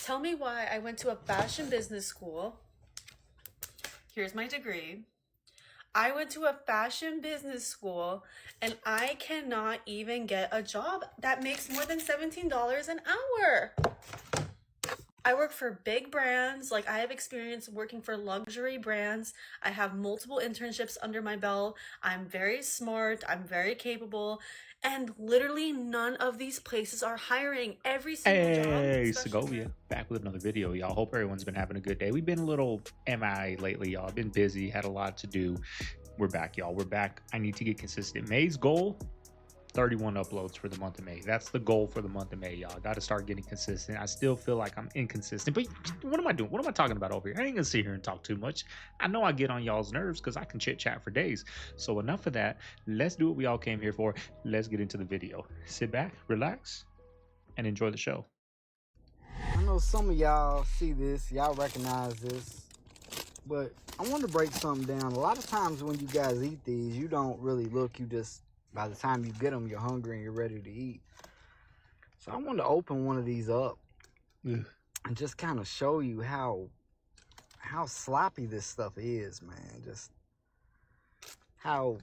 Tell me why I went to a fashion business school. Here's my degree. I went to a fashion business school and I cannot even get a job that makes more than $17 an hour. I work for big brands. Like, I have experience working for luxury brands. I have multiple internships under my belt. I'm very smart. I'm very capable. And literally none of these places are hiring. Every single job. Hey, Segovia, back with another video, y'all. Hope everyone's been having a good day. We've been a little MIA lately, y'all. Been busy, had a lot to do. We're back, y'all. We're back. I need to get consistent. May's goal, 31 uploads for the month of May. That's the goal for the month of May, y'all. Got to start getting consistent. I still feel like I'm inconsistent, but what am I doing? What am I talking about over here? I ain't gonna sit here and talk too much. I know I get on y'all's nerves because I can chit chat for days. So enough of that. Let's do what we all came here for. Let's get into the video. Sit back, relax, and enjoy the show. I know some of y'all see this, y'all recognize this, but I want to break something down. A lot of times when you guys eat these, you don't really look, you just, by the time you get them, you're hungry and you're ready to eat. So I want to open one of these up and just kind of show you how sloppy this stuff is, man. Just how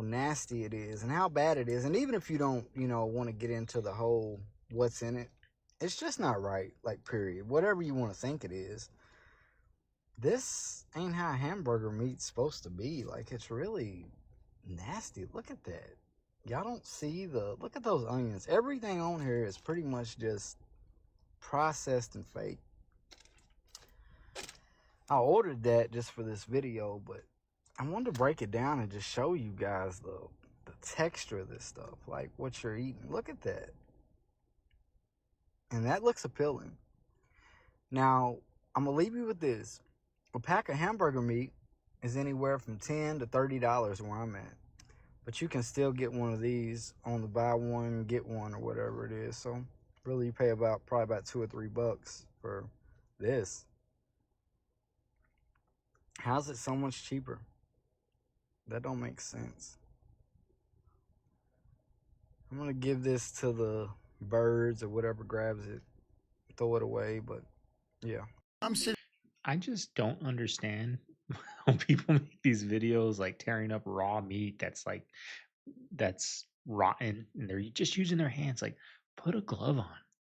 nasty it is and how bad it is. And even if you don't, want to get into the whole what's in it, it's just not right, like, period. Whatever you want to think it is, this ain't how hamburger meat's supposed to be. Like, it's really nasty. Look at that. Y'all don't see look at those onions. Everything on here is pretty much just processed and fake. I ordered that just for this video, but I wanted to break it down and just show you guys the texture of this stuff, like what you're eating. Look at that. And that looks appealing. Now, I'm going to leave you with this. A pack of hamburger meat is anywhere from $10 to $30 where I'm at. But you can still get one of these on the buy one, get one, or whatever it is. So, really, you pay probably about $2 or $3 for this. How's it so much cheaper? That don't make sense. I'm going to give this to the birds or whatever grabs it, throw it away, but yeah. I just don't understand when people make these videos like tearing up raw meat that's rotten and they're just using their hands. Like, put a glove on.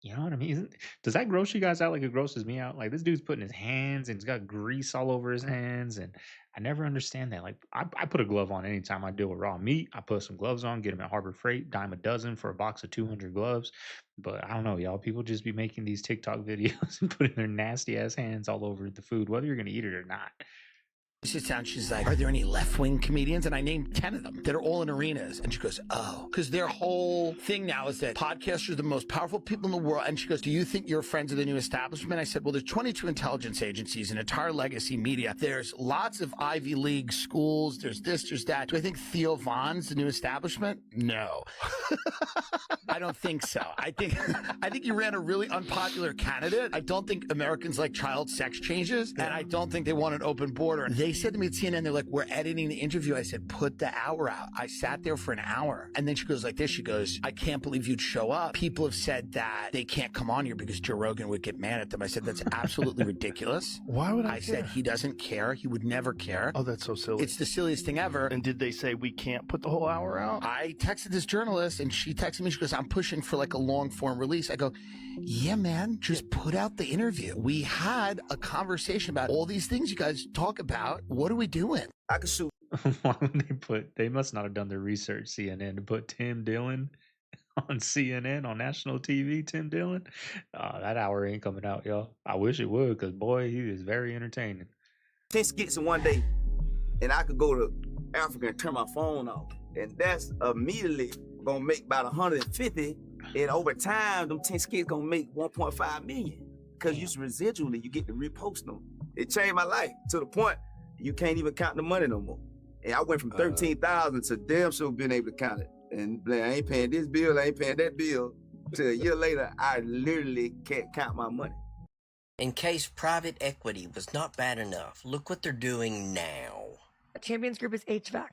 You know what I mean? Does that gross you guys out like it grosses me out? Like, this dude's putting his hands and he's got grease all over his hands, and I never understand that. Like, I put a glove on anytime I deal with raw meat. I put some gloves on, get them at Harbor Freight, dime a dozen for a box of 200 gloves. But I don't know, y'all. People just be making these TikTok videos and putting their nasty ass hands all over the food, whether you're gonna eat it or not. She sits down, she's like, are there any left-wing comedians? And I named 10 of them that are all in arenas. And she goes, oh, because their whole thing now is that podcasters are the most powerful people in the world. And she goes, do you think you're friends of the new establishment? I said, well, there's 22 intelligence agencies, an entire legacy media. There's lots of Ivy League schools. There's this, there's that. Do I think Theo Von's the new establishment? No. I don't think so. I think you ran a really unpopular candidate. I don't think Americans like child sex changes. And I don't think they want an open border. They said to me at CNN, they're like, we're editing the interview. I said, put the hour out. I sat there for an hour. And then she goes like this. She goes, I can't believe you'd show up. People have said that they can't come on here because Joe Rogan would get mad at them. I said, that's absolutely ridiculous. Why would I care? Said he doesn't care. He would never care. Oh, that's so silly. It's the silliest thing ever. And did they say we can't put the whole hour out? I texted this journalist and she texted me. She goes, I'm pushing for like a long form release. I go, yeah, man, just put out the interview. We had a conversation about all these things you guys talk about. What are we doing? I could shoot. Why would they must not have done their research, CNN, to put Tim Dillon on CNN, on national TV, Tim Dillon. That hour ain't coming out, y'all. I wish it would, because boy, he is very entertaining. 10 skits in one day, and I could go to Africa and turn my phone off. And that's immediately gonna make about 150. And over time, them 10 skits gonna make 1.5 million. Because you residually, you get to repost them. It changed my life to the point you can't even count the money no more. And I went from 13,000 to damn sure being able to count it. And I ain't paying this bill, I ain't paying that bill. Till a year later, I literally can't count my money. In case private equity was not bad enough, look what they're doing now. Champions Group is HVAC.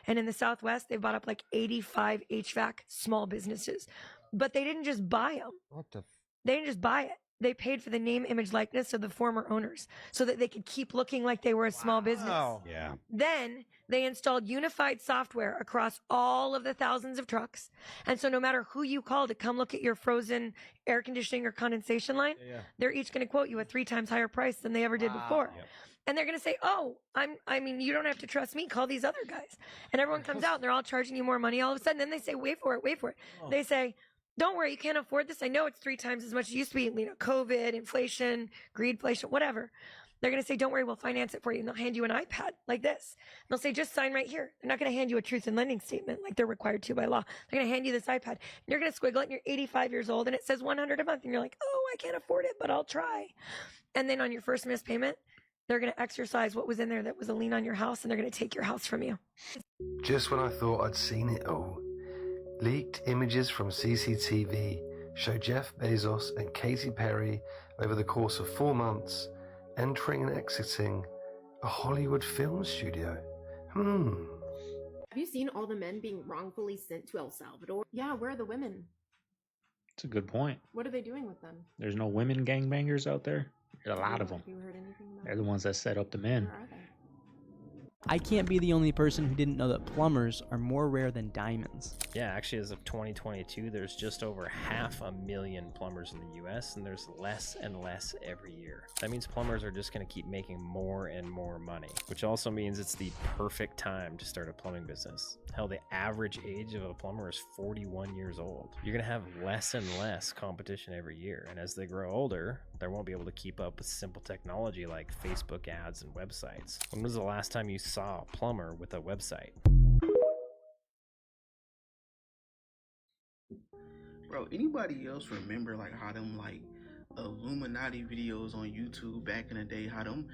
And in the Southwest, they bought up like 85 HVAC small businesses. But they didn't just buy them. What the? They didn't just buy it. they paid for the name, image, likeness of the former owners so that they could keep looking like they were a small business. Yeah. Then they installed unified software across all of the thousands of trucks. And so no matter who you call to come look at your frozen air conditioning or condensation line, they're each going to quote you a 3 times higher price than they ever did before. Yep. And they're going to say, oh, I mean, you don't have to trust me. Call these other guys. And everyone comes out and they're all charging you more money all of a sudden. Then they say, wait for it. They say, don't worry, you can't afford this. I know it's 3 times as much as it used to be, you know, COVID, inflation, greedflation, whatever. They're going to say, don't worry, we'll finance it for you. And they'll hand you an iPad like this. And they'll say, just sign right here. They're not going to hand you a truth in lending statement like they're required to by law. They're going to hand you this iPad. And you're going to squiggle it and you're 85 years old and it says $100 a month. And you're like, oh, I can't afford it, but I'll try. And then on your first missed payment, they're going to exercise what was in there that was a lien on your house and they're going to take your house from you. Just when I thought I'd seen it all, leaked images from CCTV show Jeff Bezos and Katy Perry over the course of 4 months entering and exiting a Hollywood film studio. Have you seen all the men being wrongfully sent to El Salvador? Yeah, where are the women? It's a good point. What are they doing with them? There's no women gangbangers out there. There's a lot of them. Have you heard anything about They're the ones that set up the men. Where are they? I can't be the only person who didn't know that plumbers are more rare than diamonds. Yeah, actually, as of 2022, there's just over 500,000 plumbers in the U.S., and there's less and less every year. That means plumbers are just going to keep making more and more money, which also means it's the perfect time to start a plumbing business. Hell, the average age of a plumber is 41 years old. You're going to have less and less competition every year, and as they grow older, they won't be able to keep up with simple technology like Facebook ads and websites. When was the last time you saw a plumber with a website? Bro, anybody else remember like how them like Illuminati videos on YouTube back in the day, how them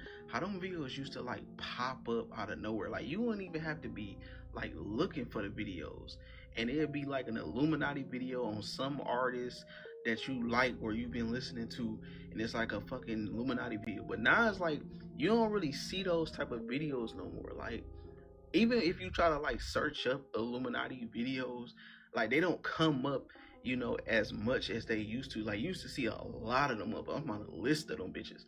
videos used to like pop up out of nowhere? Like you wouldn't even have to be like looking for the videos, and it'd be like an Illuminati video on some artist that you like or you've been listening to, and it's like a fucking Illuminati video. But now it's like you don't really see those type of videos no more. Like even if you try to like search up Illuminati videos, like they don't come up, you know, as much as they used to. Like you used to see a lot of them up. I'm on a list of them bitches.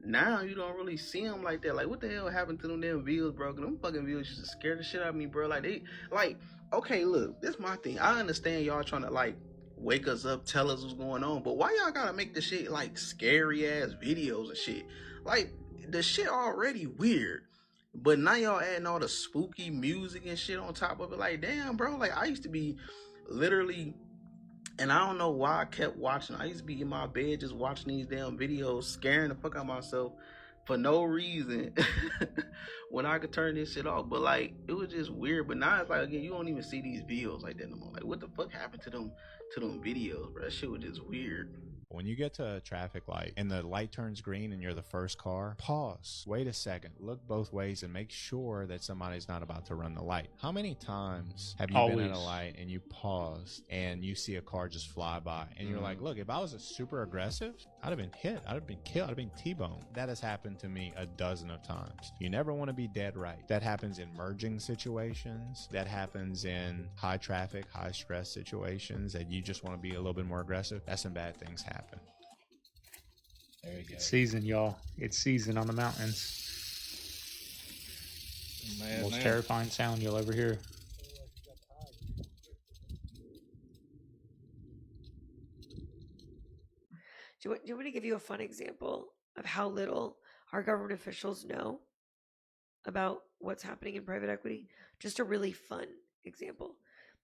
Now you don't really see them like that. Like what the hell happened to them damn views, bro? Them fucking views used to scare the shit out of me, bro. Like they like, okay, look, this is my thing. I understand y'all trying to like wake us up, tell us what's going on, but why y'all gotta make the shit like scary ass videos and shit? Like the shit already weird, but now y'all adding all the spooky music and shit on top of it. Like damn, bro, like I used to be literally, and I don't know why I kept watching. I used to be in my bed just watching these damn videos, scaring the fuck out of myself for no reason when I could turn this shit off. But like it was just weird. But now it's like, again, you don't even see these videos like that no more. Like what the fuck happened to them videos, bro? That shit was just weird. When you get to a traffic light and the light turns green and you're the first car, pause, wait a second, look both ways and make sure that somebody's not about to run the light. How many times have you been at a light and you paused and you see a car just fly by and you're like, look, if I was a super aggressive, I'd have been hit, I'd have been killed, I'd have been T-boned. That has happened to me a dozen of times. You never want to be dead right. That happens in merging situations. That happens in high traffic, high stress situations that you just want to be a little bit more aggressive. That's when bad things happen. There you go. It's season, y'all. It's season on the mountains. Most terrifying sound you'll ever hear. Do you want me to give you a fun example of how little our government officials know about what's happening in private equity? Just a really fun example.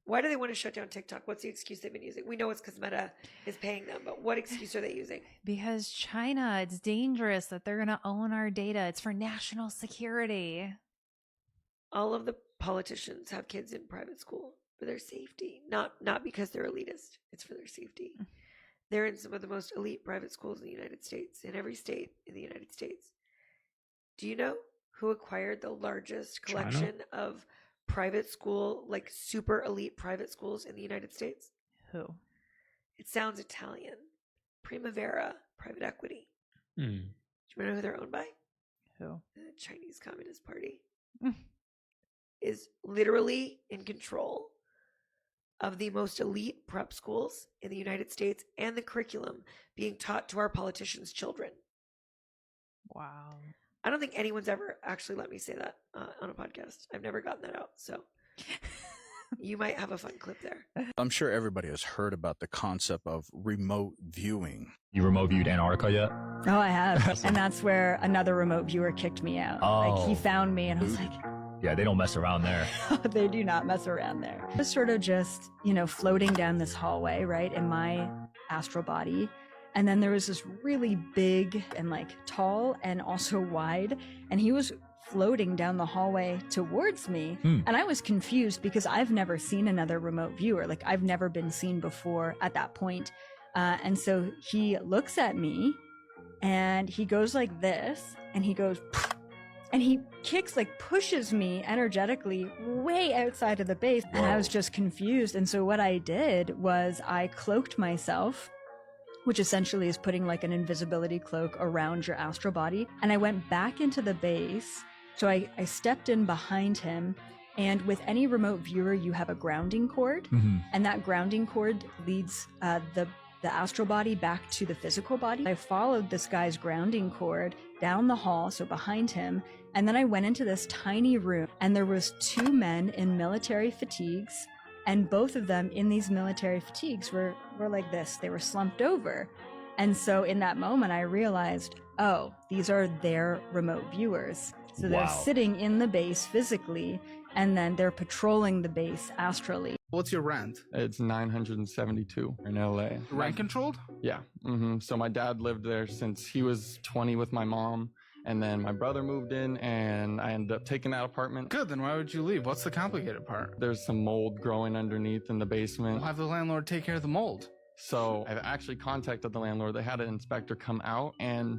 Why do they want to shut down TikTok? What's the excuse they've been using? We know it's because Meta is paying them, but what excuse are they using? Because China, it's dangerous that they're going to own our data. It's for national security. All of the politicians have kids in private school for their safety, not because they're elitist. It's for their safety. They're in some of the most elite private schools in the United States, in every state in the United States. Do you know who acquired the largest collection of private school, like super elite private schools in the United States? Who? It sounds Italian. Primavera Private Equity. Do you want to know who they're owned by? Who? The Chinese Communist Party is literally in control of the most elite prep schools in the United States and the curriculum being taught to our politicians' children. Wow. I don't think anyone's ever actually let me say that on a podcast. I've never gotten that out. So you might have a fun clip there. I'm sure everybody has heard about the concept of remote viewing. You remote viewed Antarctica yet? Oh, I have. And that's where another remote viewer kicked me out. Like, he found me and I was like, Yeah, they don't mess around there. they do not mess around there. I was sort of just, floating down this hallway, right, in my astral body. And then there was this really big and tall and also wide. And he was floating down the hallway towards me. And I was confused because I've never seen another remote viewer. I've never been seen before at that point. And so he looks at me and he goes like this and he goes, and he kicks, pushes me energetically way outside of the base. And I was just confused. And so what I did was I cloaked myself, which essentially is putting an invisibility cloak around your astral body. And I went back into the base. So I stepped in behind him. And with any remote viewer, you have a grounding cord. And that grounding cord leads the astral body back to the physical body. I followed this guy's grounding cord down the hall, so behind him. And then I went into this tiny room and there was two men in military fatigues. And both of them in these military fatigues were like this. They were slumped over. And so in that moment, I realized, oh, these are their remote viewers. So they're sitting in the base physically, and then they're patrolling the base astrally. What's your rent? It's $972 in LA. Rent controlled? Yeah. So my dad lived there since he was 20 with my mom. And then my brother moved in and I ended up taking that apartment. Good, then why would you leave? What's the complicated part? There's some mold growing underneath in the basement. We'll have the landlord take care of the mold. So I've actually contacted the landlord. They had an inspector come out and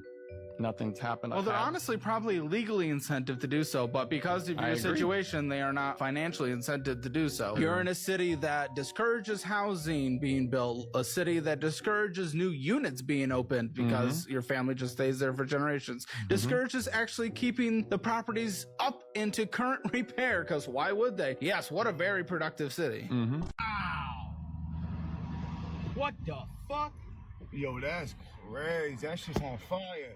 nothing's happened. Well, they're honestly probably legally incented to do so, but because of your situation, they are not financially incented to do so. You're in a city that discourages housing being built, a city that discourages new units being opened because your family just stays there for generations, discourages actually keeping the properties up into current repair, because why would they? Yes, what a very productive city. Ow! What the fuck? Yo, that's crazy. That shit's on fire.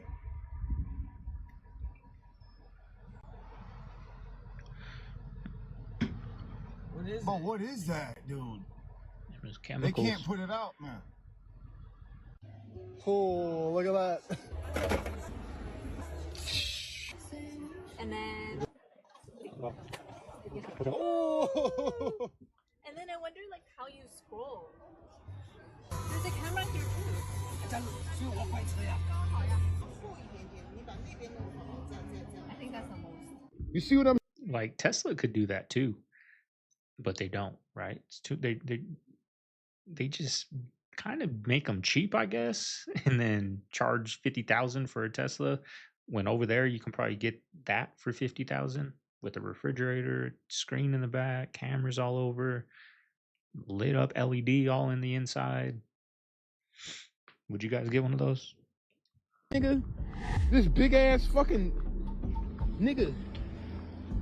What is that, dude? They can't put it out, man. Oh, look at that. And then... Oh! And then I wonder, how you scroll. There's a camera here, too. I think that's the most. You see what I'm... Tesla could do that too. But they don't, right? It's too, they just kind of make them cheap, I guess, and then charge $50,000 for a Tesla. When over there you can probably get that for $50,000 with a refrigerator, screen in the back, cameras all over, lit up LED all in the inside. Would you guys get one of those? Nigga, this big ass fucking nigga,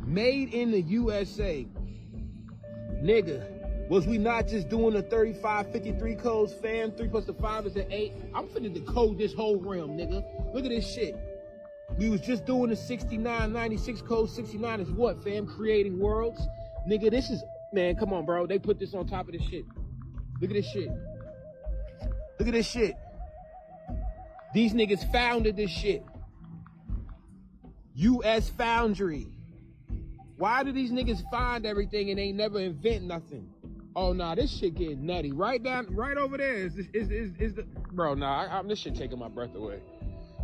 made in the USA. Nigga, was we not just doing the 3553 codes, fam? 3 plus the 5 is an 8. I'm finna decode this whole realm, nigga. Look at this shit. We was just doing the 6996 code. 69 is what, fam? Creating worlds. Nigga, this is, man, come on, bro. They put this on top of this shit. Look at this shit. Look at this shit. These niggas founded this shit. U.S. Foundry. Why do these niggas find everything and they never invent nothing? Oh, nah, this shit getting nutty. Right over there is the... Bro, nah, this shit taking my breath away.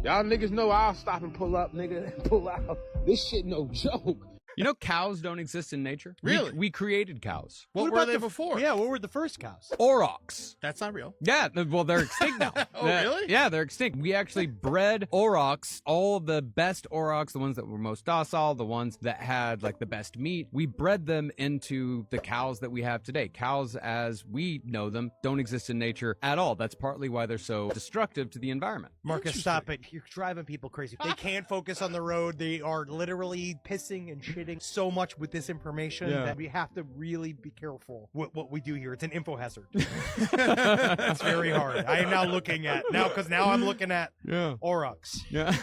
Y'all niggas know I'll stop and pull up, nigga, and pull out. This shit no joke. You know cows don't exist in nature? Really? We created cows. What were they before? Yeah, what were the first cows? Aurochs. That's not real. Yeah, well, they're extinct now. Oh, really? Yeah, they're extinct. We actually bred aurochs, all of the best aurochs, the ones that were most docile, the ones that had the best meat. We bred them into the cows that we have today. Cows, as we know them, don't exist in nature at all. That's partly why they're so destructive to the environment. Marcus, stop it. You're driving people crazy. They can't focus on the road. They are literally pissing and shitting associating so much with this information that we have to really be careful what we do here. It's an info hazard. It's very hard. I am now looking at because now I'm looking at Aurochs. Yeah.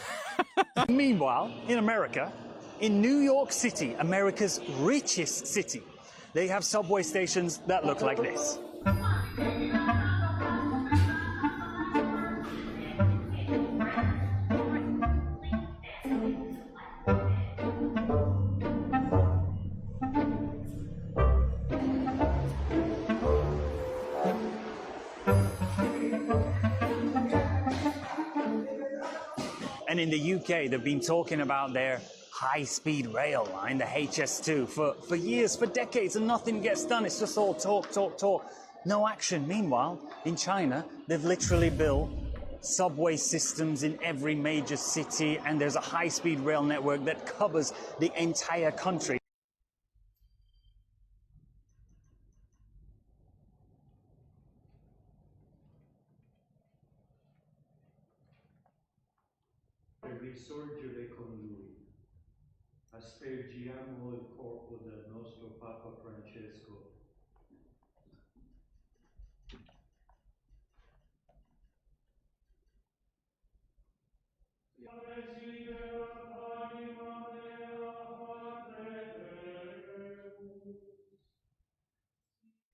Meanwhile, in America, in New York City, America's richest city, they have subway stations that look like this. And in the UK, they've been talking about their high-speed rail line, the HS2, for years, for decades, and nothing gets done. It's just all talk, talk, talk. No action. Meanwhile, in China, they've literally built subway systems in every major city, and there's a high-speed rail network that covers the entire country. Risorgere con lui. Aspergiamo il corpo del nostro Papa Francesco.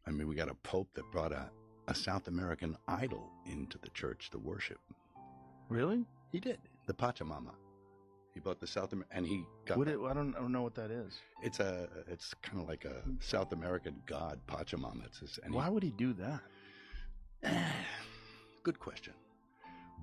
I mean, we got a pope that brought a South American idol into the church to worship. Really? He did. The Pachamama. He bought the South American, and he got. I don't know what that is. It's kind of like a South American god, Pachamama. Why would he do that? Good question.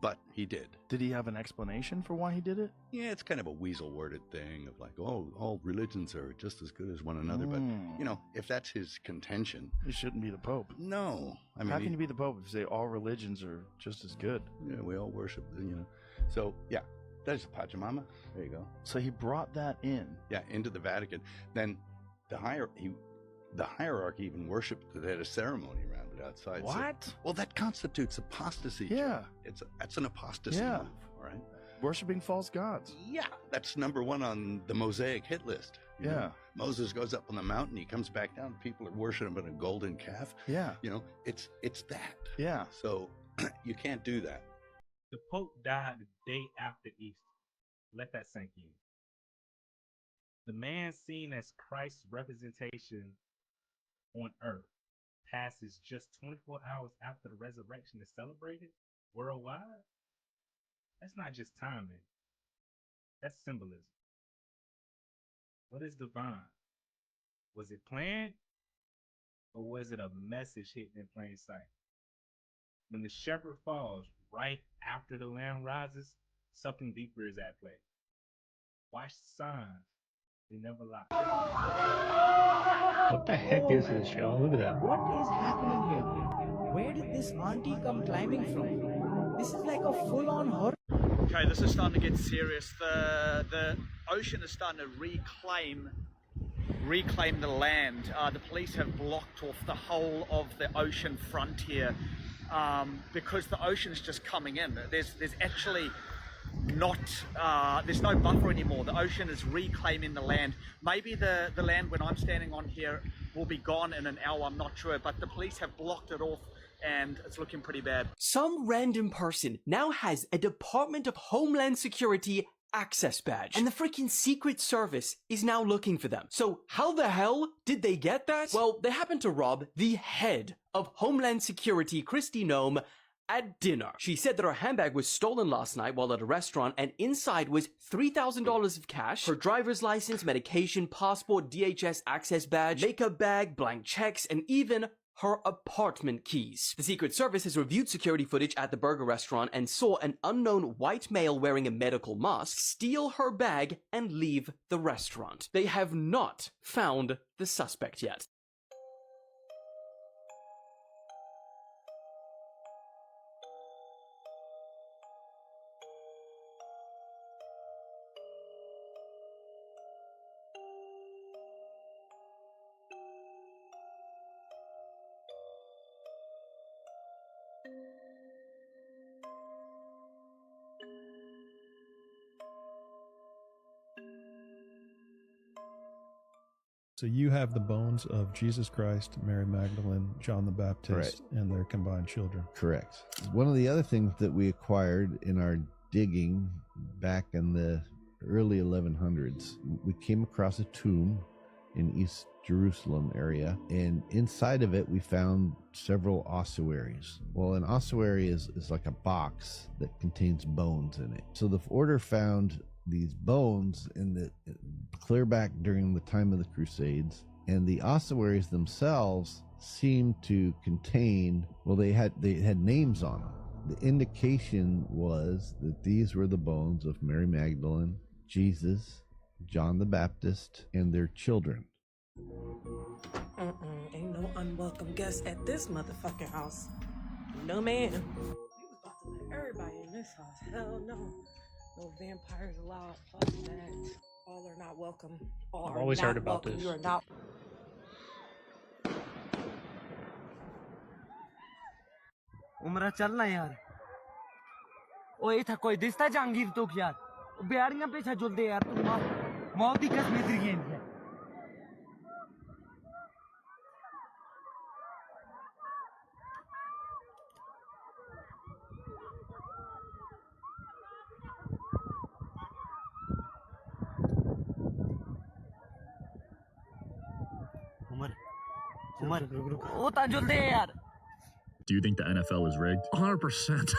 But he did. Did he have an explanation for why he did it? Yeah, it's kind of a weasel-worded thing of like, oh, all religions are just as good as one another. But, you know, if that's his contention... He shouldn't be the Pope. No. I mean, how can you be the Pope if you say all religions are just as good? Yeah, we all worship, you know. So, yeah, there's the Pachamama. There you go. So he brought that in? Yeah, into the Vatican. Then the hierarchy even worshipped, they had a ceremony around it outside. What? So, well, that constitutes apostasy. Yeah. That's an apostasy move, all right? Worshipping false gods. Yeah, that's number one on the Mosaic hit list. You know? Moses goes up on the mountain, he comes back down, people are worshiping a golden calf. Yeah. You know, it's that. Yeah. So you can't do that. The Pope died the day after Easter. Let that sink in. The man seen as Christ's representation on earth passes just 24 hours after the resurrection is celebrated worldwide. That's not just timing. That's symbolism. What is divine? Was it planned? Or was it a message hidden in plain sight? When the shepherd falls right after the lamb rises, something deeper is at play. Watch the signs. They never lie. What the heck is this, y'all? Look at that. What is happening here? Where did this auntie come climbing from? This is like a full-on horror. Okay, this is starting to get serious. The ocean is starting to reclaim the land. The police have blocked off the whole of the ocean frontier because the ocean is just coming in. There's actually not there's no buffer anymore. The ocean is reclaiming the land. Maybe the land when I'm standing on here will be gone in an hour, I'm not sure, but the police have blocked it off and it's looking pretty bad. Some random person now has a Department of Homeland Security access badge, and the freaking Secret Service is now looking for them. So how the hell did they get that? Well, they happened to rob the head of Homeland Security, Kristi Noem, at dinner. She said that her handbag was stolen last night while at a restaurant, and inside was $3,000 of cash, her driver's license, medication, passport, DHS access badge, makeup bag, blank checks, and even her apartment keys. The Secret Service has reviewed security footage at the burger restaurant and saw an unknown white male wearing a medical mask steal her bag and leave the restaurant. They have not found the suspect yet. So you have the bones of Jesus Christ, Mary Magdalene, John the Baptist, and their combined children. Correct. One of the other things that we acquired in our digging back in the early 1100s, we came across a tomb in East Jerusalem area, and inside of it we found several ossuaries. Well, an ossuary is like a box that contains bones in it. So the order found these bones in the clear back during the time of the Crusades, and the ossuaries themselves seemed to contain, well, they had names on them. The indication was that these were the bones of Mary Magdalene, Jesus, John the Baptist, and their children. Ain't no unwelcome guests at this motherfucking house. No, man. We was about to let everybody in this house. Hell no. No vampires allowed. Fuck that. All are not welcome. All I've are always not heard about welcome. this. You are not. उमरा चलना यार ओए था कोई दिसता जहांगीर तो यार बिहारियां पीछे जुलदे यार तू मौत ही कसम दी गई है उमर ओ ता जुलदे यार. Do you think the NFL is rigged? 100%.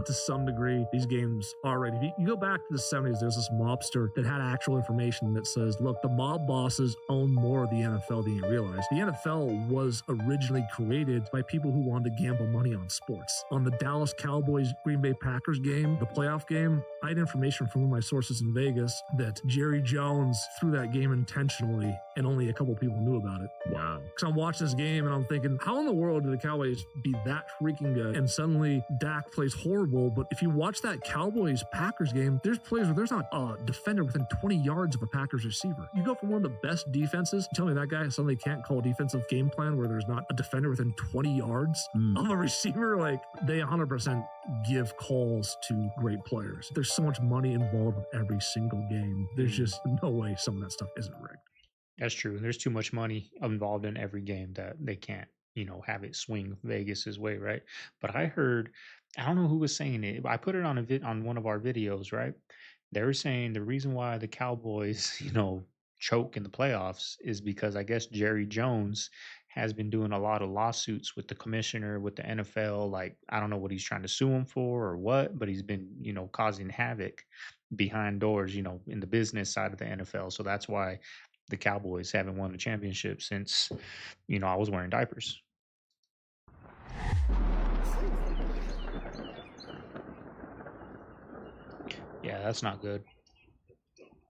To some degree, these games are rigged. If you go back to the 70s, there's this mobster that had actual information that says, look, the mob bosses own more of the NFL than you realize. The NFL was originally created by people who wanted to gamble money on sports. On the Dallas Cowboys Green Bay Packers game, the playoff game, I had information from one of my sources in Vegas that Jerry Jones threw that game intentionally and only a couple people knew about it. Wow. Because I'm watching this game and I'm thinking, how in the world did the Cowboys be that freaking good? And suddenly Dak plays horrible. But if you watch that Cowboys-Packers game, there's plays where there's not a defender within 20 yards of a Packers receiver. You go from one of the best defenses, tell me that guy suddenly can't call a defensive game plan where there's not a defender within 20 yards of a receiver. Like, they 100% give calls to great players. There's so much money involved with every single game. There's just no way some of that stuff isn't rigged. That's true. There's too much money involved in every game that they can't, have it swing Vegas's way, right? But I heard, I don't know who was saying it. I put it on on one of our videos, right? They were saying the reason why the Cowboys, choke in the playoffs is because I guess Jerry Jones has been doing a lot of lawsuits with the commissioner, with the NFL. Like, I don't know what he's trying to sue him for or what, but he's been, causing havoc behind doors, in the business side of the NFL. So that's why the Cowboys haven't won a championship since, I was wearing diapers. Yeah, that's not good.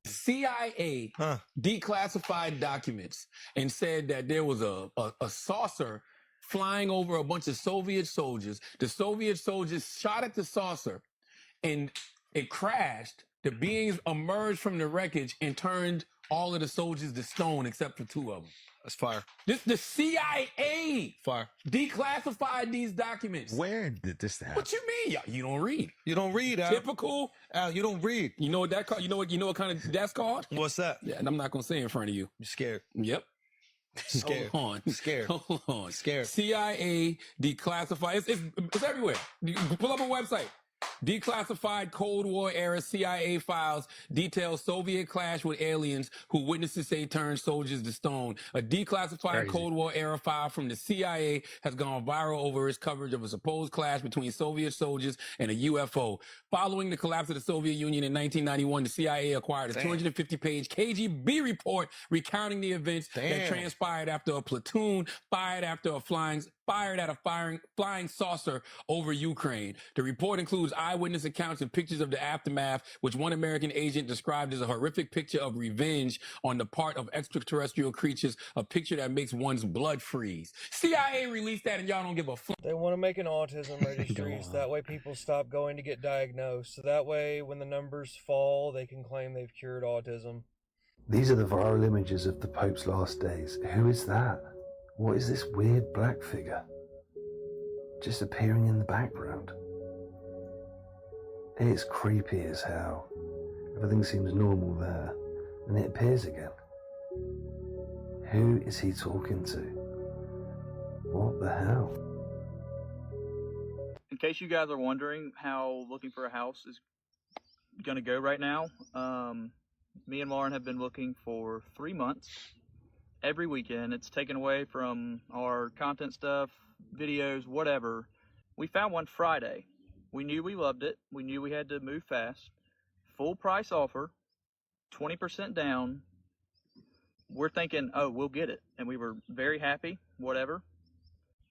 CIA declassified documents and said that there was a saucer flying over a bunch of Soviet soldiers. The Soviet soldiers shot at the saucer and it crashed. The beings emerged from the wreckage and turned all of the soldiers to stone except for 2 of them. That's fire. The CIA fire declassified these documents. Where did this happen? What you mean? You don't read. You don't read, Al. Typical. Al, you don't read. You know what that called? You know what kind of that's called? What's that? Yeah, and I'm not gonna say it in front of you. You're scared. Yep. Scared. Hold on. Scared. Hold on. Scared. CIA declassified. It's everywhere. You pull up a website. Declassified Cold War era CIA files detail Soviet clash with aliens who witnesses say turned soldiers to stone. A declassified Cold War era file from the CIA has gone viral over its coverage of a supposed clash between Soviet soldiers and a UFO. Following the collapse of the Soviet Union in 1991, the CIA acquired a 250-page KGB report recounting the events that transpired after a platoon fired at a flying saucer over Ukraine. The report includes eyewitness accounts and pictures of the aftermath, which one American agent described as a horrific picture of revenge on the part of extraterrestrial creatures, a picture that makes one's blood freeze. CIA released that and y'all don't give a fuck. They want to make an autism registry so that way people stop going to get diagnosed. So that way when the numbers fall, they can claim they've cured autism. These are the viral images of the Pope's last days. Who is that? What is this weird black figure? Just appearing in the background. It's creepy as hell. Everything seems normal there, and it appears again. Who is he talking to? What the hell? In case you guys are wondering how looking for a house is going to go right now, me and Lauren have been looking for 3 months. Every weekend. It's taken away from our content stuff, videos, whatever. We found one Friday. We knew we loved it. We knew we had to move fast. Full price offer, 20% down. We're thinking, oh, we'll get it. And we were very happy, whatever.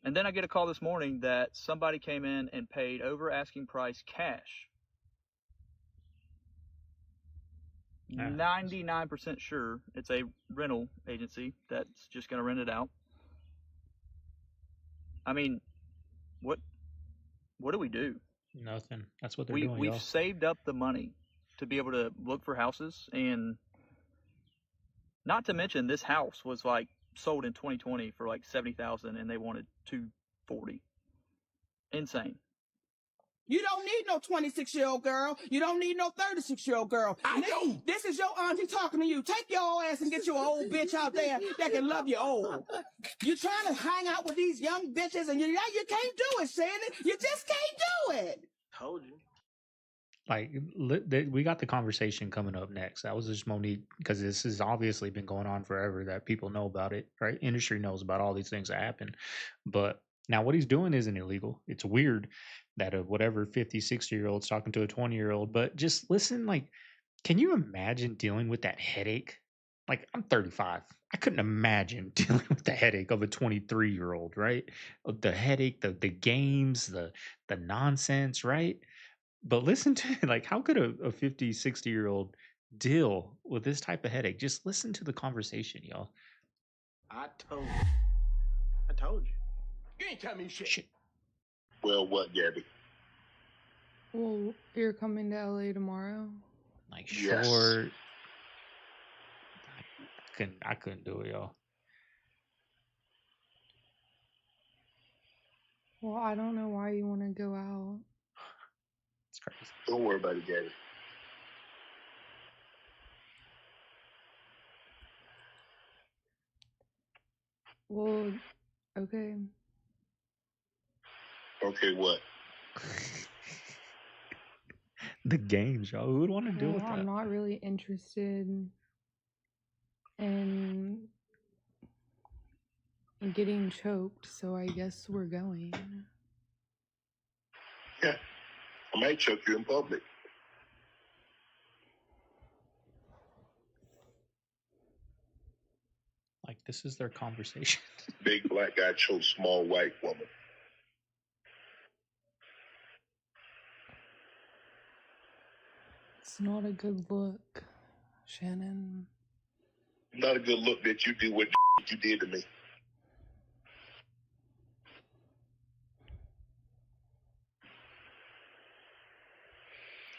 And then I get a call this morning that somebody came in and paid over asking price cash. 99% sure it's a rental agency that's just going to rent it out. I mean, what do we do? Nothing. That's what they're doing. We've y'all. saved up the money to be able to look for houses, and not to mention this house was like sold in 2020 for like $70,000, and they wanted $240. Insane. You don't need no 26-year-old girl. You don't need no 36-year-old girl. I know. This is your auntie talking to you. Take your ass and get you an old bitch out there that can love you old. You trying to hang out with these young bitches and you can't do it, Shannon. You just can't do it. Told you. Like, we got the conversation coming up next. That was just Monique, because this has obviously been going on forever, that people know about it, right? Industry knows about all these things that happen. But now what he's doing isn't illegal. It's weird that a whatever 50, 60-year-old's talking to a 20-year-old, but just listen, like, can you imagine dealing with that headache? Like, I'm 35. I couldn't imagine dealing with the headache of a 23-year-old, right? The headache, the games, the nonsense, right? But listen to it, like, how could a 50, 60-year-old deal with this type of headache? Just listen to the conversation, y'all. I told you. You ain't tell me shit. Well, what, Gabby? Well, you're coming to LA tomorrow? Like, Yes. sure. I couldn't do it, y'all. Well, I don't know why you want to go out. It's crazy. Don't worry about it, Gabby. Well, okay. Okay, what? The games, y'all. Who would want to deal with Well, I'm that? not really interested in getting choked, so I guess we're going. Yeah. I might choke you in public. Like, this is their conversation. Big black guy chokes small white woman. It's not a good look, Shannon. Not a good look that you do what you did to me.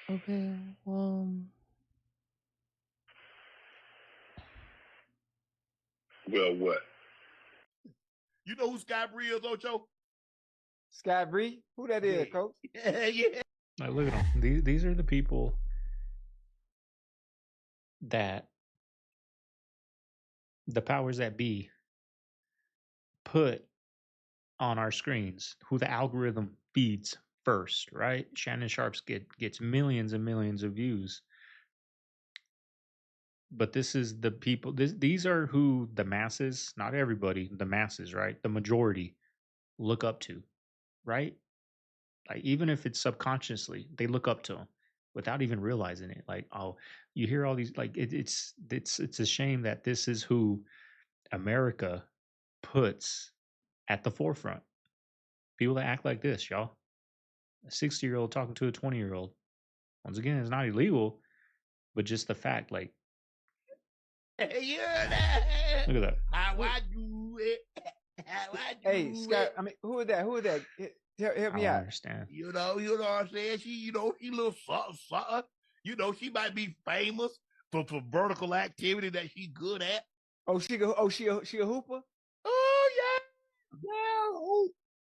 Okay, well... Well, what? You know who Sky Bree is, Ocho? Sky Bree? Who that is, Coach? Yeah. Like, look at them. These are the people that the powers that be put on our screens, who the algorithm feeds first, right? Shannon Sharps gets millions and millions of views. But this is the people, these are who the masses, not everybody, the masses, right? The majority look up to, right? Like, even if it's subconsciously, they look up to them without even realizing it. Like, oh, you hear all these, like, it's a shame that this is who America puts at the forefront. People that act like this, y'all. A 60-year-old talking to a 20-year-old. Once again, it's not illegal, but just the fact, like, Yeah. look at that. How I do it. How I do Hey, Scott, it. I mean, who is that? Who is that? Help I me don't out. understand. You know what I'm saying? She little something. You know, she might be famous for vertical activity that she good at. Oh, she a hooper? Oh yeah. Yeah.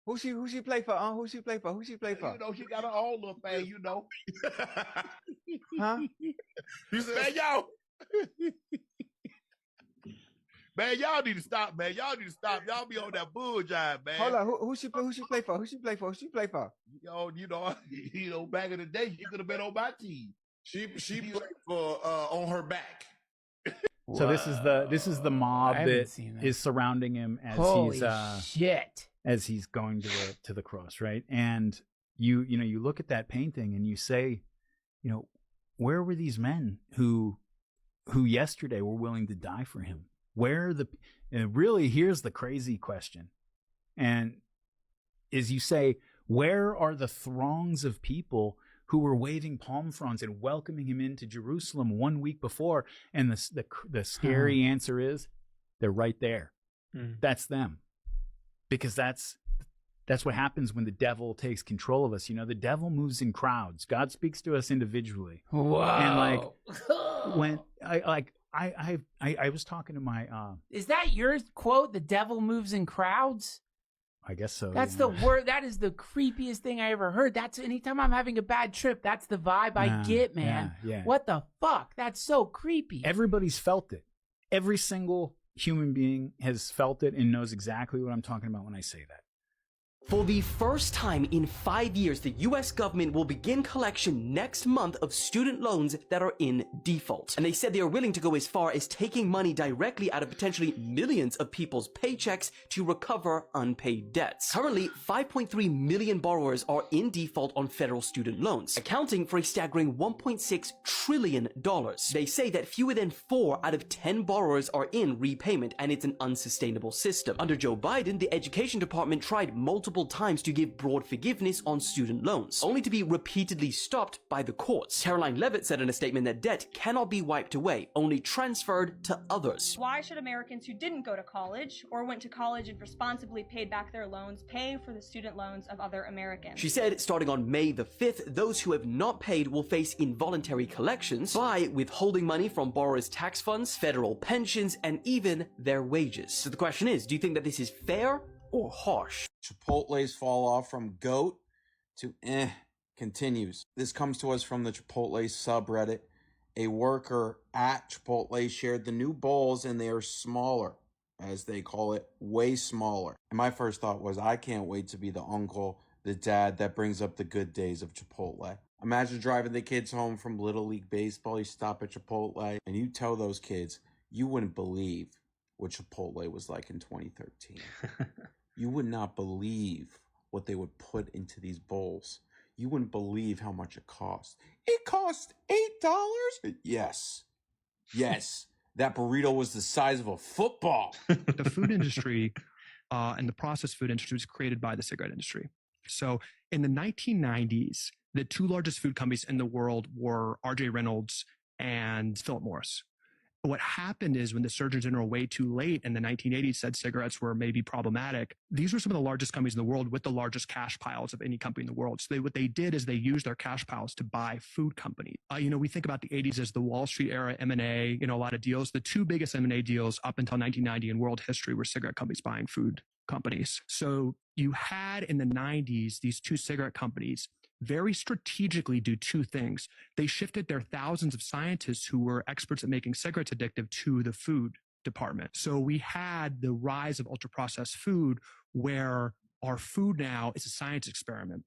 Who she play for? Who she play for? Who she play for? You know, she got her own little thing, you know. Huh? You said, yo. Man, y'all need to stop, man. Y'all need to stop. Y'all be on that bull jive, man. Hold on, who she play for? Who she play for? Who she play for? Back in the day, she could have been on my team. She played for on her back. So this is the mob that is surrounding him as Holy shit as he's going to the cross, right? And you look at that painting and you say, where were these men who yesterday were willing to die for him? And really, here's the crazy question. And is you say, where are the throngs of people who were waving palm fronds and welcoming him into Jerusalem 1 week before? And the scary answer is, they're right there. That's them. Because that's what happens when the devil takes control of us. The devil moves in crowds. God speaks to us individually. Whoa. And when I was talking to my Is that your quote? The devil moves in crowds? I guess so. That's the word. That is the creepiest thing I ever heard. That's anytime I'm having a bad trip, that's the vibe I get, man. Yeah. What the fuck? That's so creepy. Everybody's felt it. Every single human being has felt it and knows exactly what I'm talking about when I say that. For the first time in 5 years, the US government will begin collection next month of student loans that are in default. And they said they are willing to go as far as taking money directly out of potentially millions of people's paychecks to recover unpaid debts. Currently, 5.3 million borrowers are in default on federal student loans, accounting for a staggering $1.6 trillion. They say that fewer than 4 out of 10 borrowers are in repayment, and it's an unsustainable system. Under Joe Biden, the Education Department tried multiple times to give broad forgiveness on student loans, only to be repeatedly stopped by the courts. Caroline Levitt said in a statement that debt cannot be wiped away, only transferred to others. Why should Americans who didn't go to college or went to college and responsibly paid back their loans pay for the student loans of other Americans? She said starting on May the 5th, those who have not paid will face involuntary collections by withholding money from borrowers' tax funds, federal pensions, and even their wages. So the question is, do you think that this is fair or harsh? Chipotle's fall off from GOAT to continues. This comes to us from the Chipotle subreddit. A worker at Chipotle shared the new bowls and they are smaller, as they call it, way smaller. And my first thought was, I can't wait to be the uncle, the dad that brings up the good days of Chipotle. Imagine driving the kids home from Little League Baseball, you stop at Chipotle, and you tell those kids, you wouldn't believe what Chipotle was like in 2013. You would not believe what they would put into these bowls. You wouldn't believe how much it cost. It cost $8? Yes. That burrito was the size of a football. The food industry and the processed food industry was created by the cigarette industry. So in the 1990s, the two largest food companies in the world were R.J. Reynolds and Philip Morris. What happened is when the Surgeon General way too late in the 1980s said cigarettes were maybe problematic, these were some of the largest companies in the world with the largest cash piles of any company in the world. So what they did is they used their cash piles to buy food companies. We think about the 80s as the Wall Street era M&A, a lot of deals. The two biggest M&A deals up until 1990 in world history were cigarette companies buying food companies. So you had in the 90s these two cigarette companies very strategically do two things. They shifted their thousands of scientists who were experts at making cigarettes addictive to the food department. So we had the rise of ultra-processed food where our food now is a science experiment.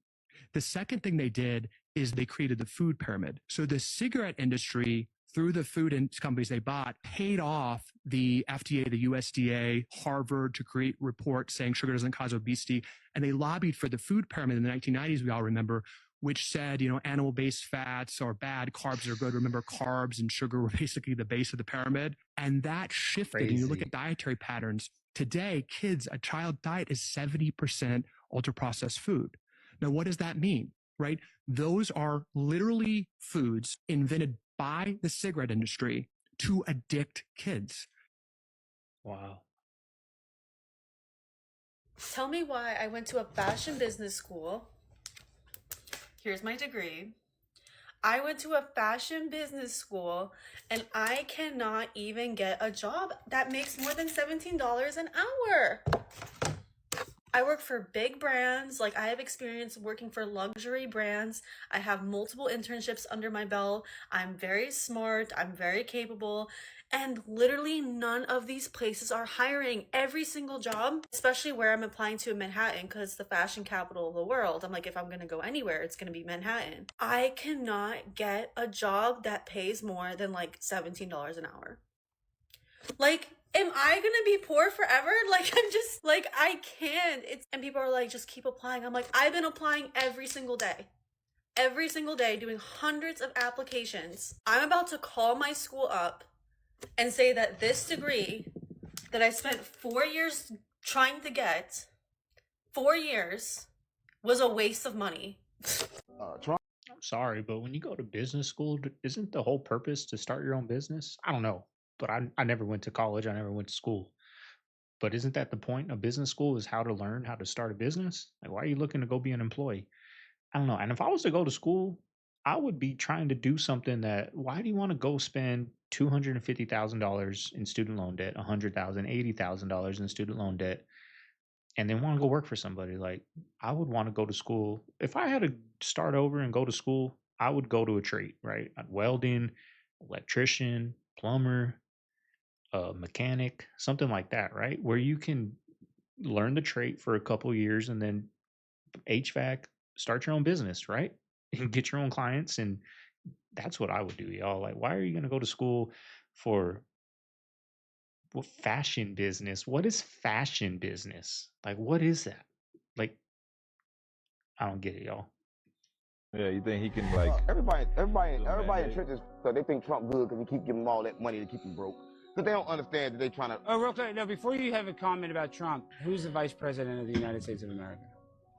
The second thing they did is they created the food pyramid. So the cigarette industry, through the food companies they bought, paid off the FDA, the USDA, Harvard to create reports saying sugar doesn't cause obesity. And they lobbied for the food pyramid in the 1990s, we all remember, which said, animal-based fats are bad, carbs are good. Remember, carbs and sugar were basically the base of the pyramid. And that shifted. And you look at dietary patterns. Today, a child diet is 70% ultra-processed food. Now, what does that mean, right? Those are literally foods invented by the cigarette industry to addict kids. Wow. Tell me why I went to a fashion business school. Here's my degree. I went to a fashion business school and I cannot even get a job that makes more than $17 an hour. I work for big brands. Like, I have experience working for luxury brands. I have multiple internships under my belt. I'm very smart. I'm very capable. And literally none of these places are hiring. Every single job, especially where I'm applying to in Manhattan, because the fashion capital of the world, I'm like, if I'm going to go anywhere, it's going to be Manhattan. I cannot get a job that pays more than like $17 an hour. Like, am I gonna be poor forever? Like, I'm just like, I can't. And people are like, just keep applying. I'm like, I've been applying every single day doing hundreds of applications. I'm about to call my school up and say that this degree that I spent 4 years trying to get, 4 years, was a waste of money. I'm sorry, but when you go to business school, isn't the whole purpose to start your own business? I don't know, but I never went to college. I never went to school. But isn't that the point of business school, is how to learn how to start a business? Like, why are you looking to go be an employee? I don't know. And if I was to go to school, I would be trying to do something that, why do you want to go spend $250,000 in student loan debt, $100,000, $80,000 in student loan debt, and then want to go work for somebody? Like, I would want to go to school. If I had to start over and go to school, I would go to a trade, right? Welding, electrician, plumber, mechanic, something like that, right? Where you can learn the trade for a couple years and then HVAC, start your own business, right? And get your own clients. And that's what I would do, y'all. Like, why are you going to go to school for fashion business? What is fashion business? Like, what is that? Like, I don't get it, y'all. Yeah, you think he can, like... Everybody in churches, so they think Trump good because he keep giving them all that money to keep them broke. Because they don't understand that they trying to... Oh, real quick, no, before you have a comment about Trump, who's the vice president of the United States of America?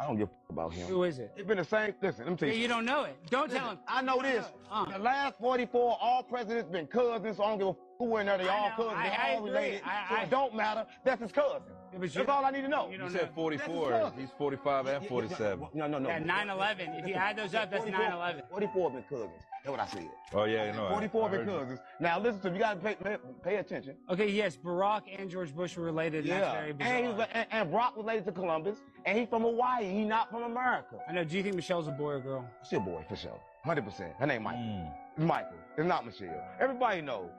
I don't give a about him. Who is it? It's been the same. Listen, let me tell you. Yeah, you don't know it. Don't tell him. I know this. The last 44, all presidents been cousins, so I don't give a who in there. They all cousins. They all related. So it don't matter. That's his cousin. That's all I need to know. You said 44. He's 45 and 47. No. Yeah, 9/11. If you add those up, that's 9/11. 44 been cousins. That's what I said. Oh, yeah, you know. 44 been cousins. Now, listen to me. You got to pay attention. Okay, yes, Barack and George Bush were related. And that's very bizarre. And Barack related to Columbus, and he's from Hawaii. He's not from America. I know. Do you think Michelle's a boy or girl? She's a boy, for sure. 100%. Her name Michael. It's Michael. It's not Michelle. Everybody knows.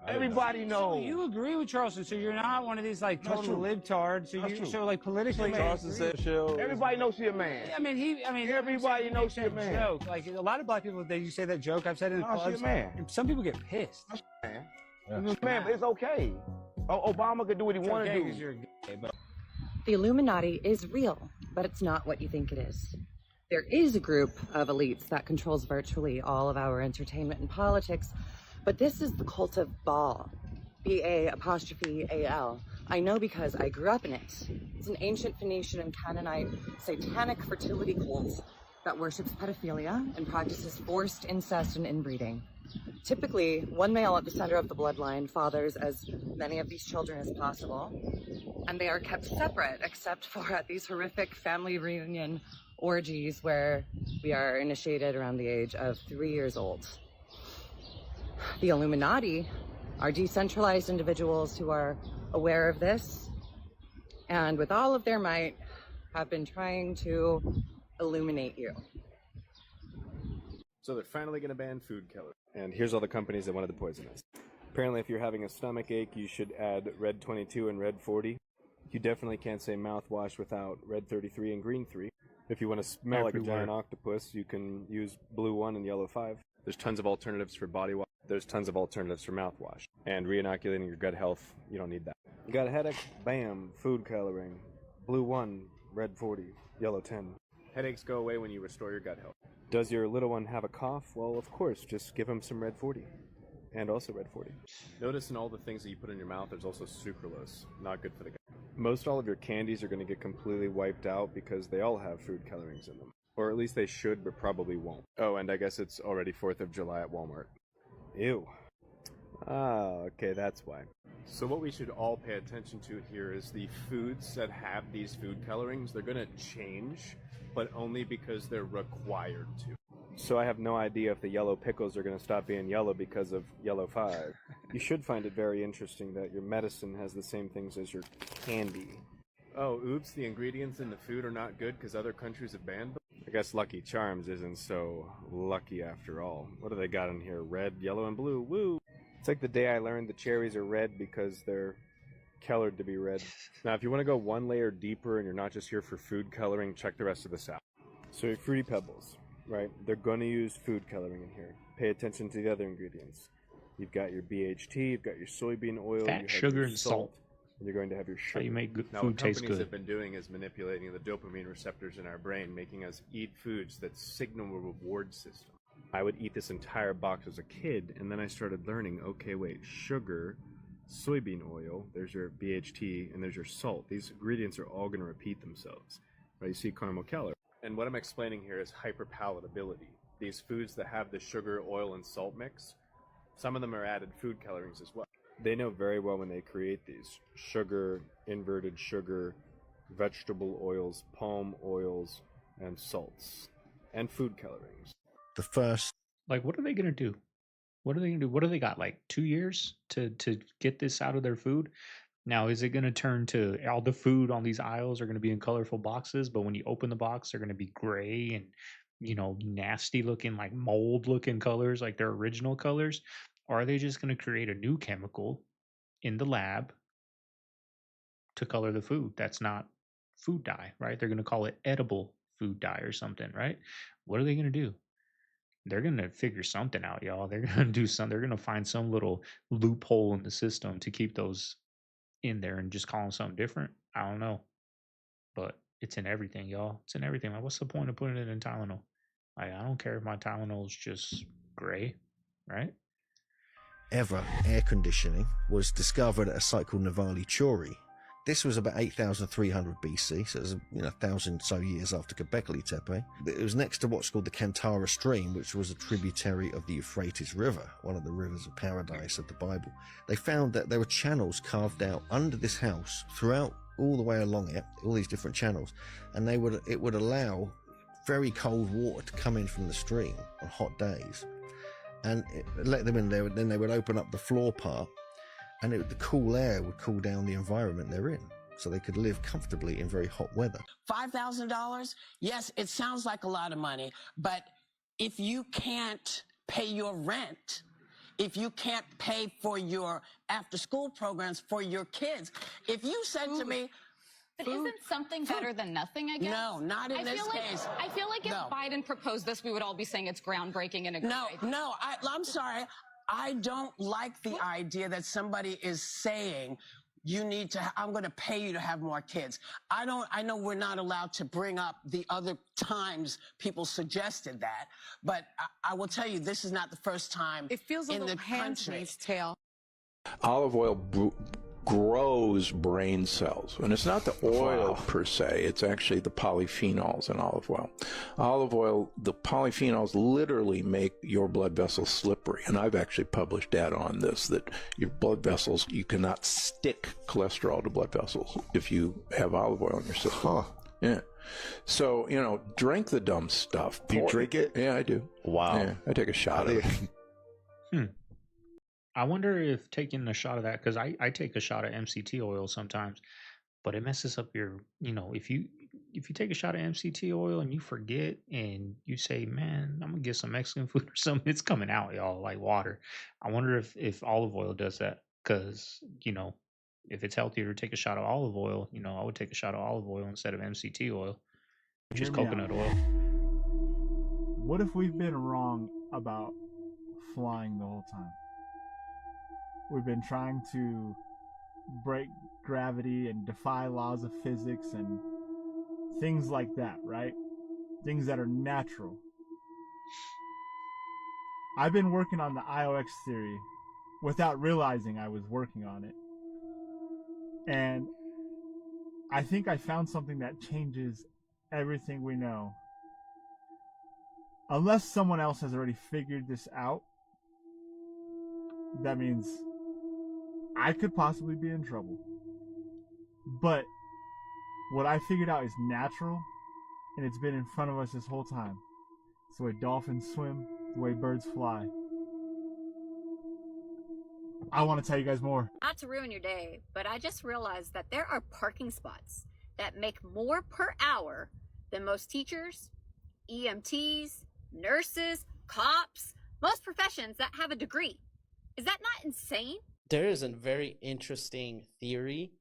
Everybody knows. So you agree with Charleston, so you're not one of these like total libtards. So you so like politically. Charleston said Michelle. Everybody knows she a man. Yeah, I mean, everybody knows she a man. Joke. Like a lot of black people, you say that joke. I've said it in clubs. She a man. Some people get pissed. Man, but it's okay. Obama could do what he wanted to do. You're gay, but... The Illuminati is real, but it's not what you think it is. There is a group of elites that controls virtually all of our entertainment and politics, but this is the cult of Baal, B-A-apostrophe-A-L. I know because I grew up in it. It's an ancient Phoenician and Canaanite satanic fertility cult that worships pedophilia and practices forced incest and inbreeding. Typically, one male at the center of the bloodline fathers as many of these children as possible, and they are kept separate except for at these horrific family reunion orgies where we are initiated around the age of 3 years old. The Illuminati are decentralized individuals who are aware of this, and with all of their might, have been trying to illuminate you. So they're finally going to ban food killers. And here's all the companies that wanted to poison us. Apparently, if you're having a stomach ache, you should add Red 22 and Red 40. You definitely can't say mouthwash without Red 33 and Green 3. If you want to smell like a giant octopus, you can use Blue 1 and Yellow 5. There's tons of alternatives for body wash. There's tons of alternatives for mouthwash. And re-inoculating your gut health, you don't need that. You got a headache? Bam, food coloring. Blue 1, Red 40, Yellow 10. Headaches go away when you restore your gut health. Does your little one have a cough? Well, of course, just give him some Red 40. And also Red 40. Notice in all the things that you put in your mouth, there's also sucralose. Not good for the gut. Most all of your candies are going to get completely wiped out because they all have food colorings in them. Or at least they should, but probably won't. Oh, and I guess it's already 4th of July at Walmart. Ew. Ah, okay, that's why. So what we should all pay attention to here is the foods that have these food colorings. They're going to change, but only because they're required to. So I have no idea if the yellow pickles are going to stop being yellow because of Yellow 5. You should find it very interesting that your medicine has the same things as your candy. oh, oops, the ingredients in the food are not good because other countries have banned them? I guess Lucky Charms isn't so lucky after all. What do they got in here? Red, yellow, and blue. Woo! It's like the day I learned the cherries are red because they're colored to be red. Now, if you want to go one layer deeper and you're not just here for food coloring, check the rest of this out. So your Fruity Pebbles, right? They're going to use food coloring in here. Pay attention to the other ingredients. You've got your BHT, you've got your soybean oil, Fat, you have sugar, your and salt. and you're going to have your sugar. How you make good Now, food what taste companies good. have been doing is manipulating the dopamine receptors in our brain, making us eat foods that signal a reward system. I would eat this entire box as a kid, and then I started learning, okay, wait, sugar, soybean oil, there's your BHT, and there's your salt. These ingredients are all going to repeat themselves. Right? You see caramel calorie. And what I'm explaining here is hyperpalatability. These foods that have the sugar, oil, and salt mix, some of them are added food colorings as well. They know very well when they create these. Sugar, inverted sugar, vegetable oils, palm oils, and salts. And food colorings. The first... Like, what are they going to do? What are they going to do? What do they got, like 2 years to get this out of their food? Now, is it going to turn to all the food on these aisles are going to be in colorful boxes, but when you open the box, they're going to be gray and, you know, nasty looking, like mold looking colors, like their original colors? Or are they just going to create a new chemical in the lab to color the food? That's not food dye, right? They're going to call it edible food dye or something, right? What are they going to do? They're going to figure something out, y'all. They're going to do something. They're going to find some little loophole in the system to keep those in there and just call them something different. I don't know. But it's in everything, y'all. It's in everything. Like, what's the point of putting it in Tylenol? Like, I don't care if my Tylenol is just gray, right? Ever air conditioning was discovered at a site called Navali Chori. This was about 8,300 BC, so it was 1,000 so years after Göbekli Tepe. It was next to what's called the Kantara stream, which was a tributary of the Euphrates River, one of the rivers of paradise of the Bible. They found that there were channels carved out under this house throughout all the way along it, all these different channels, and it would allow very cold water to come in from the stream on hot days, and let them in there. Then they would open up the floor part, and the cool air would cool down the environment they're in, so they could live comfortably in very hot weather. $5,000? Yes, it sounds like a lot of money, but if you can't pay your rent, if you can't pay for your after-school programs for your kids, if you said to me, but isn't something better than nothing, I guess? No, not in this case. I feel like if Biden proposed this, we would all be saying it's groundbreaking and a No, I'm sorry. I don't like the idea that somebody is saying I'm going to pay you to have more kids. I know we're not allowed to bring up the other times people suggested that, but I will tell you, this is not the first time it feels in a the little country. Handmaid's Tale. Olive oil grows brain cells, and it's not the oil per se, it's actually the polyphenols in olive oil. Olive oil, the polyphenols literally make your blood vessels slippery, and I've actually published data on this, that your blood vessels, you cannot stick cholesterol to blood vessels if you have olive oil in your system. Yeah. So, drink the dumb stuff. Do you drink it? Yeah, I do. Wow. Yeah, I take a shot of it. I wonder if taking a shot of that, because I take a shot of MCT oil sometimes, but it messes up your, if you take a shot of MCT oil and you forget and you say, man, I'm gonna get some Mexican food or something, it's coming out, y'all, like water. I wonder if olive oil does that, because if it's healthier to take a shot of olive oil, I would take a shot of olive oil instead of MCT oil, which is coconut oil. What if we've been wrong about flying the whole time? We've been trying to break gravity and defy laws of physics and things like that, right? Things that are natural. I've been working on the IOX theory without realizing I was working on it. And I think I found something that changes everything we know. Unless someone else has already figured this out, that means I could possibly be in trouble. But what I figured out is natural, and it's been in front of us this whole time. It's the way dolphins swim, the way birds fly. I want to tell you guys more. Not to ruin your day, but I just realized that there are parking spots that make more per hour than most teachers, EMTs, nurses, cops, most professions that have a degree. Is that not insane? There is a very interesting theory,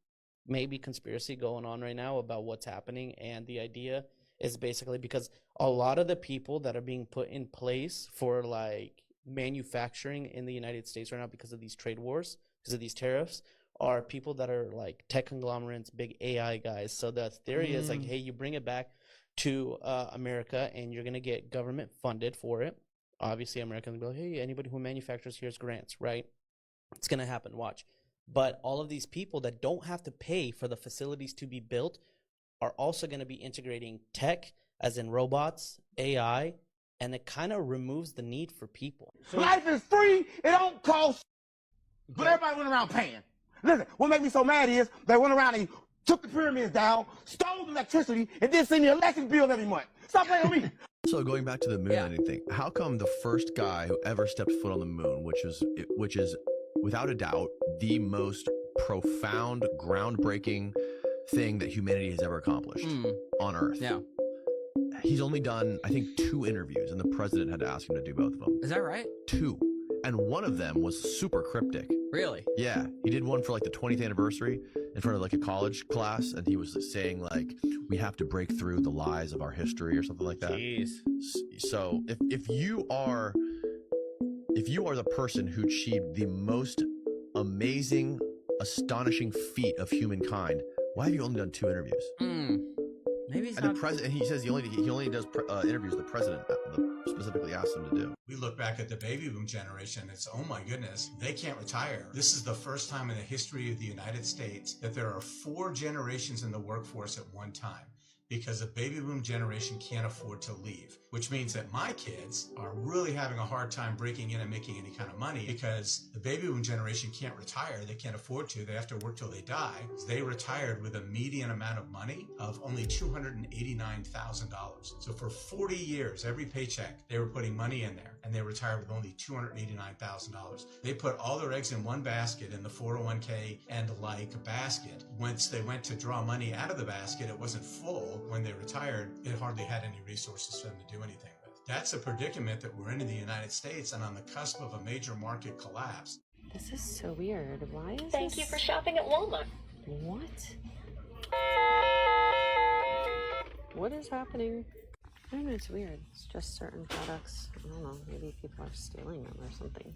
maybe conspiracy going on right now about what's happening. And the idea is basically because a lot of the people that are being put in place for like manufacturing in the United States right now because of these trade wars, because of these tariffs, are people that are like tech conglomerates, big AI guys. So the theory is like, hey, you bring it back to America and you're going to get government funded for it. Obviously, Americans will go, hey, anybody who manufactures, here's grants, right? It's going to happen, watch. But all of these people that don't have to pay for the facilities to be built are also going to be integrating tech, as in robots, AI, and it kind of removes the need for people. Life is free, it don't cost, but everybody went around paying. Listen, what made me so mad is they went around and took the pyramids down, stole the electricity, and then send the electric bill every month. Stop playing with me. So going back to the moon landing thing, how come the first guy who ever stepped foot on the moon, which is without a doubt the most profound, groundbreaking thing that humanity has ever accomplished on Earth? Yeah. He's only done, I think, 2 interviews, and the president had to ask him to do both of them. Is that right? 2. And one of them was super cryptic. Really? Yeah. He did one for like the 20th anniversary in front of like a college class, and he was saying like, we have to break through the lies of our history or something like that. Jeez. So if you are the person who achieved the most amazing, astonishing feat of humankind, why have you only done 2 interviews? Maybe it's and not. The president, he says he only does interviews the president specifically asked him to do. We look back at the baby boom generation, it's, oh my goodness, they can't retire. This is the first time in the history of the United States that there are 4 generations in the workforce at one time, because the baby boom generation can't afford to leave, which means that my kids are really having a hard time breaking in and making any kind of money because the baby boom generation can't retire. They can't afford to. They have to work till they die. They retired with a median amount of money of only $289,000. So for 40 years, every paycheck, they were putting money in there, and they retired with only $289,000. They put all their eggs in one basket in the 401k and like basket. Once they went to draw money out of the basket, it wasn't full. When they retired, it hardly had any resources for them to do anything with. That's a predicament that we're in the United States and on the cusp of a major market collapse. This is so weird. Why is Thank you for shopping at Walmart. What? What is happening? I don't know, it's weird. It's just certain products. I don't know, maybe people are stealing them or something.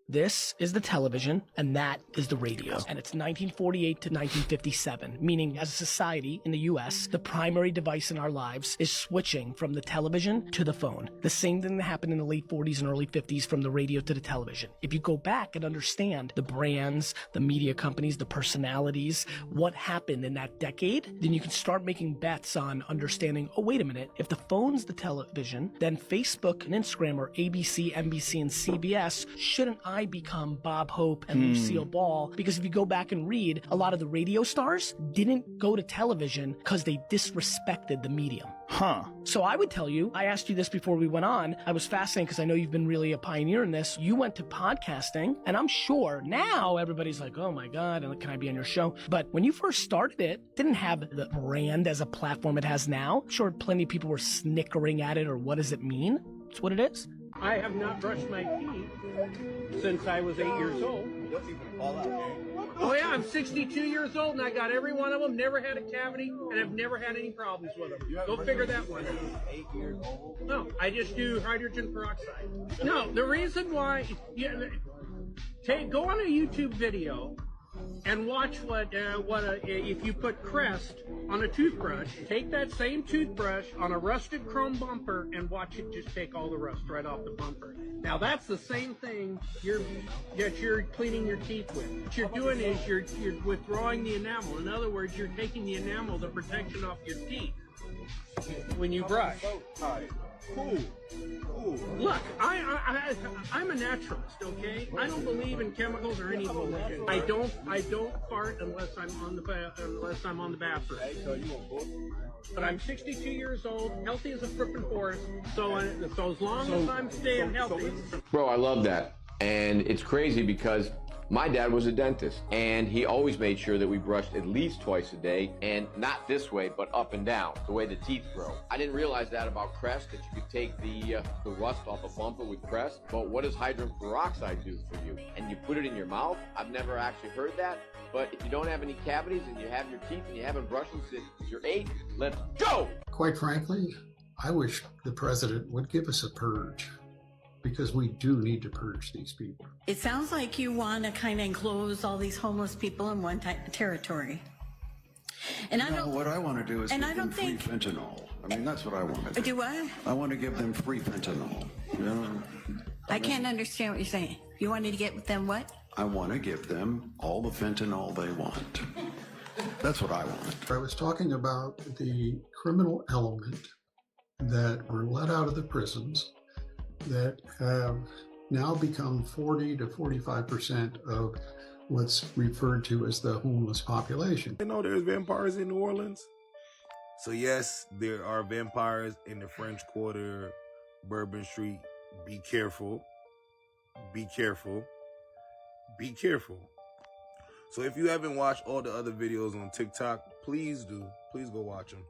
This is the television, and that is the radio. And it's 1948 to 1957, meaning as a society in the US, the primary device in our lives is switching from the television to the phone. The same thing that happened in the late 40s and early 50s from the radio to the television. If you go back and understand the brands, the media companies, the personalities, what happened in that decade, then you can start making bets on understanding, oh, wait a minute, if the phone's the television, then Facebook and Instagram are ABC, NBC, and CBS. Shouldn't I become Bob Hope and Lucille Ball? Because if you go back and read, a lot of the radio stars didn't go to television because they disrespected the medium. Huh. So I would tell you, I asked you this before we went on. I was fascinated because I know you've been really a pioneer in this. You went to podcasting, and I'm sure now everybody's like, oh my God, can I be on your show? But when you first started it, didn't have the brand as a platform it has now. I'm sure plenty of people were snickering at it, or what does it mean? It's what it is. I have not brushed my teeth since I was 8 years old. Oh yeah, I'm 62 years old and I got every one of them, never had a cavity, and have never had any problems with them. Go figure that one out. 8 years old? No, I just do hydrogen peroxide. No, the reason why, go on a YouTube video and watch if you put Crest on a toothbrush, take that same toothbrush on a rusted chrome bumper and watch it just take all the rust right off the bumper. Now that's the same thing that you're cleaning your teeth with. What you're doing is you're withdrawing the enamel. In other words, you're taking the enamel, the protection off your teeth when you brush. Cool. Look, I'm a naturalist, okay? I don't believe in chemicals or any bullshit. I don't fart unless I'm on the bathroom. But I'm 62 years old, healthy as a frippin' horse. So as long as I'm staying healthy. Bro, I love that, and it's crazy because My dad was a dentist, and he always made sure that we brushed at least twice a day, and not this way, but up and down, the way the teeth grow. I didn't realize that about Crest, that you could take the rust off a bumper with Crest, but what does hydrogen peroxide do for you? And you put it in your mouth? I've never actually heard that, but if you don't have any cavities and you have your teeth and you haven't brushed them since you're 8, let's go! Quite frankly, I wish the president would give us a purge, because we do need to purge these people. It sounds like you want to kind of enclose all these homeless people in one territory. And I don't. What I want to do is and give I don't them free think. fentanyl. I mean, that's what I want to do. Do what? I want to give them free fentanyl. You know? I can't understand what you're saying. You wanted to get with them what? I want to give them all the fentanyl they want. That's what I want. I was talking about the criminal element that were let out of the prisons that have now become 40 to 45% of what's referred to as the homeless population. You know there's vampires in New Orleans? So yes, there are vampires in the French Quarter, Bourbon Street. Be careful. Be careful. Be careful. So if you haven't watched all the other videos on TikTok, please do. Please go watch them.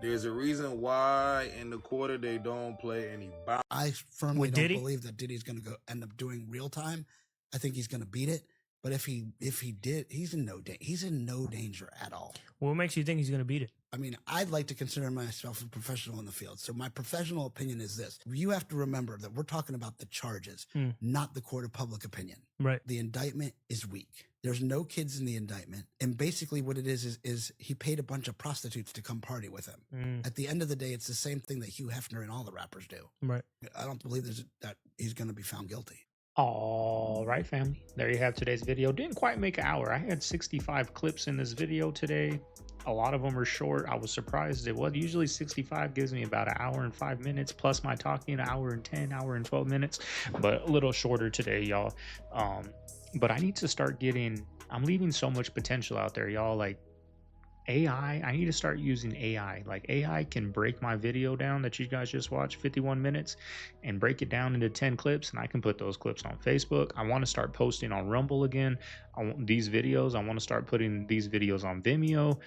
There's a reason why in the quarter they don't play any bounce. I firmly don't believe that Diddy's going to end up doing real time. I think he's going to beat it. But if he did, he's in no danger at all. What makes you think he's going to beat it? I mean, I'd like to consider myself a professional in the field. So my professional opinion is this. You have to remember that we're talking about the charges, not the court of public opinion. Right. The indictment is weak. There's no kids in the indictment. And basically what it is he paid a bunch of prostitutes to come party with him. At the end of the day, it's the same thing that Hugh Hefner and all the rappers do. Right. I don't believe that he's going to be found guilty. All right, family. There you have today's video. Didn't quite make an hour. I had 65 clips in this video today. A lot of them are short. I was surprised it was. Usually 65 gives me about an hour and 5 minutes, plus my talking, an hour and 10, hour and 12 minutes, but a little shorter today, y'all. But I need to start I'm leaving so much potential out there, y'all. Like AI, I need to start using AI. Like AI can break my video down that you guys just watched, 51 minutes, and break it down into 10 clips, and I can put those clips on Facebook. I want to start posting on Rumble again. I want these videos. I want to start putting these videos on Vimeo.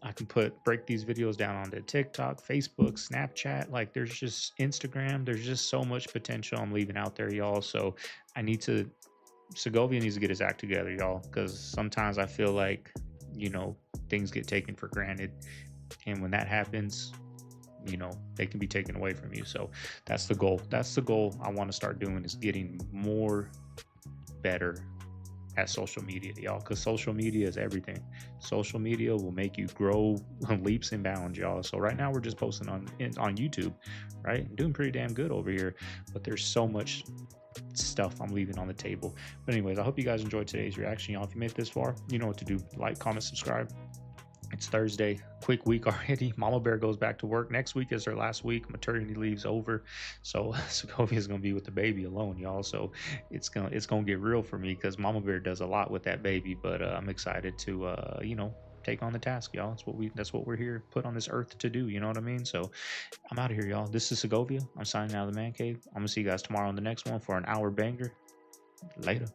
I can break these videos down onto TikTok, Facebook, Snapchat. Like there's just Instagram. There's just so much potential I'm leaving out there, y'all. So Segovia needs to get his act together, y'all, because sometimes I feel like, things get taken for granted, and when that happens, they can be taken away from you. So that's the goal. I want to start doing, is getting better at social media, y'all, because social media is everything. Social media will make you grow leaps and bounds, y'all. So right now we're just posting on YouTube, right? Doing pretty damn good over here, but there's so much stuff I'm leaving on the table. But anyways, I hope you guys enjoyed today's reaction, y'all. If you made it this far, you know what to do. Like, comment, subscribe. It's Thursday. Quick week already. Mama Bear goes back to work. Next week is her last week. Maternity leave's over. So Segovia is gonna be with the baby alone, y'all. So it's gonna get real for me, because Mama Bear does a lot with that baby. But I'm excited to take on the task, y'all. That's what we're here put on this earth to do. You know what I mean? So I'm out of here, y'all. This is Segovia. I'm signing out of the man cave. I'm gonna see you guys tomorrow on the next one for an hour banger. Later.